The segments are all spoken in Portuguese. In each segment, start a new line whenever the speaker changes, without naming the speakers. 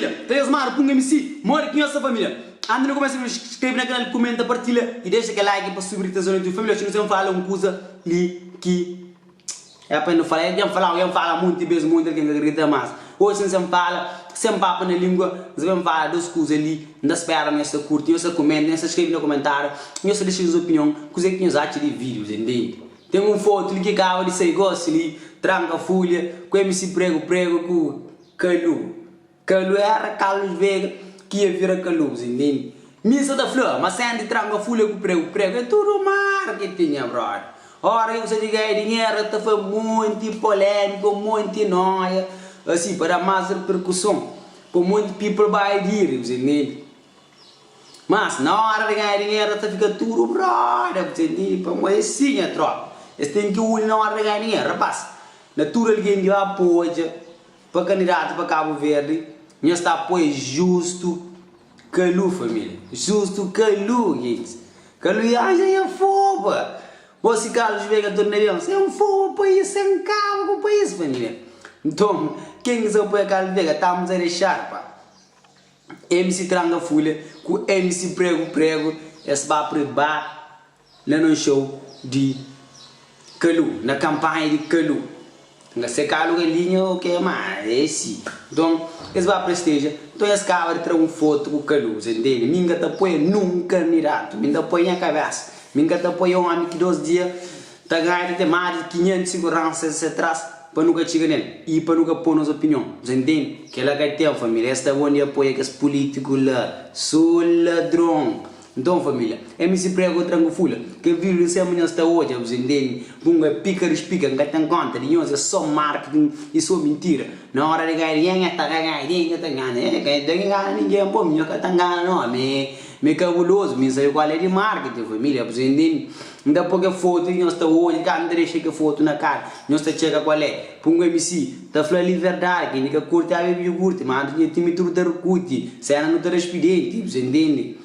família, 3 mar, punga MC, mora aqui nossa família. Anda no começo, inscreve no canal, comenta, partilha e deixa aquele like para subir a zona da tua família. Se não sempre fala uma coisa ali que é para não falar, eu falo muito vezes, muito alguém acredita mais. Hoje sempre fala, sempre papo na língua, sempre fala das coisas ali, não espera nessa curta, não se comenta, não se escreve no comentário, não se deixa a sua opinião, coisa que nos acha de vídeos, entende? Tem uma foto ali que acaba de sair, gosta ali, tranca a folha, com MC prego, com Calu. Calu era Carlos Veiga, que ia vir a Calu, entende? Missa da flor, mas sente tranca a folha com prego, é tudo marketing, brother. Ora, eu sei que ganhar dinheiro, foi muito polêmico, muito noia, assim, para mais repercussão, para muito people buy dinheiro, entende? Mas na hora de ganhar dinheiro, fica tudo, brother, entende? Para uma assim, a troca. Eles têm que unir na hora de ganhar dinheiro, rapaz. Natural alguém de apoio para candidato para Cabo Verde, não está apoio justo, Calu, família, justo Calu, gente. Calu já é foba. Você, Carlos Veiga, torneirão, você é um fogo para isso, você é um cabo com o país, família. Então, quem quiser apoiar Carlos Veiga, estamos a deixar, pá. MC Tranga Folha, com MC Prego, esse vai preparar lá no show de Calu, na campanha de Calu. Se Calu é linha, o que é mais? Esse. Então, esse vai presteja. Então, esse cara vai tirar uma foto com o Calu, entende? Minha te apoia nunca candidato, minha te apoia na cabeça. Minha te apoia um amigo que 2 dias, tá ganhando até mais de 500 seguranças atrás, para nunca chegar nele e para nunca pôr nossa opinião. Você entende? Que ela quer ter, família. Esta é onde apoia que os políticos lá, sou ladrão. Então, família, MC Prego Trango Folha, que vive sem amanhã está hoje, você entende? Bunga pica, não tem conta, nenhum, é só marketing e só mentira. Na hora de ganhar dinheiro, está ganhando dinheiro, ninguém, pô, minha que está ganhando, não, me cabuloso, me saiu qual é de marketing, família, você entende? Ainda pouco foto, não está hoje, que André chega foto na cara, não está chega qual é, punga MC, está falando liberdade, quem que curte, a bebê curte, mas tem time tudo da recute, se ela não está expediente, você entende?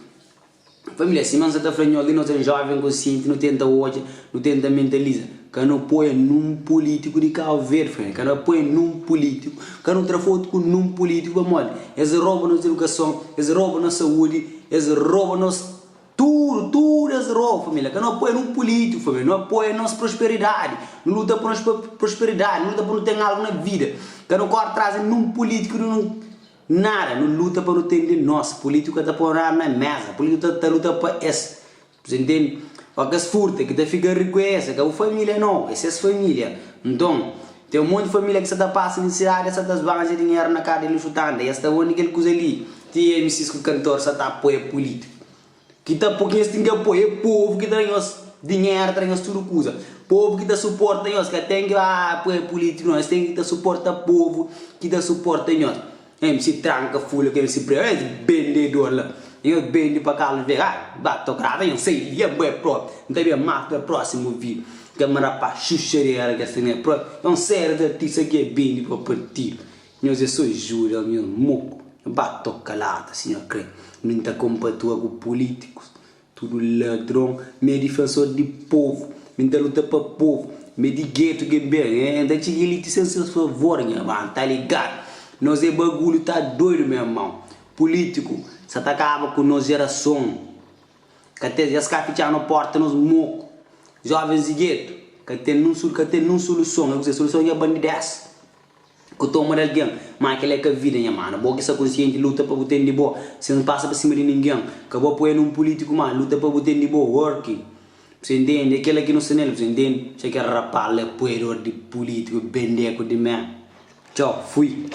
Família, se não se está falando ali, não é jovem consciente, não tenta hoje, não tenta mentaliza. Que não apoia num político de Cabo Verde, família. Que não apoia num político, que não traz foto com num político, amor. Eles roubam nossa educação, eles roubam nossa saúde, eles roubam nosso tudo eles roubam, família. Que não apoia num político, família. Não apoia nossa prosperidade, não luta por nossa prosperidade, não luta por não ter algo na vida. Que não corre atrás num político, nada, não luta para não ter de nós. Político está por na mesa, político está luta para esse. Você entende? Para que se furta, que fica rico essa, que a família não, essa é a família. Então, tem um monte de família que se está passando necessidade, essa das banhas de dinheiro na cara dele chutando, e essa é a única coisa ali. Tem MCs que o cantor só está apoia político. Que está pouquinho tem que apoiar o povo que tem os dinheiro, tem os tudo coisa. Povo que está suporta nós, que tem que apoiar político, nós tem que suportar o povo que está suporta nós. MC Tranca Folha, que MC Prego, é vendedor lá. Eu vendo para Carlos Veiga, batocrada, eu sei, e é bem próprio. Não tem mais para o próximo vídeo. Câmara para chuchareira, que assim é próprio. É um sério de artista que é bem para partir. Meus eu sou juro, meu moco. Batocalada, senhor crê. Não está compatua com políticos. Tudo ladrão, meio defensor de povo. Não está luta para povo. Meio de gueto que bem, ainda tinha elite sem seus favor, minha mano, tá ligado? Nós é bagulho, tá doido, meu irmão. Político, você acaba com nossa geração. Que até já se capitar na porta, nos mocos. Jovens de gueto, que até não solução. A solução é bandidez. Que toma de alguém, mas aquela é que a vida, minha mano. Boa que essa consciente luta para botar de boa. Você não passa para cima de ninguém. Acabou apoiando um político, mas luta para botar de boa. Working. Você entende? Aquela que não se nele, você entende? Você quer rapar, apoiador de político, bendeco de mim. Tchau, fui.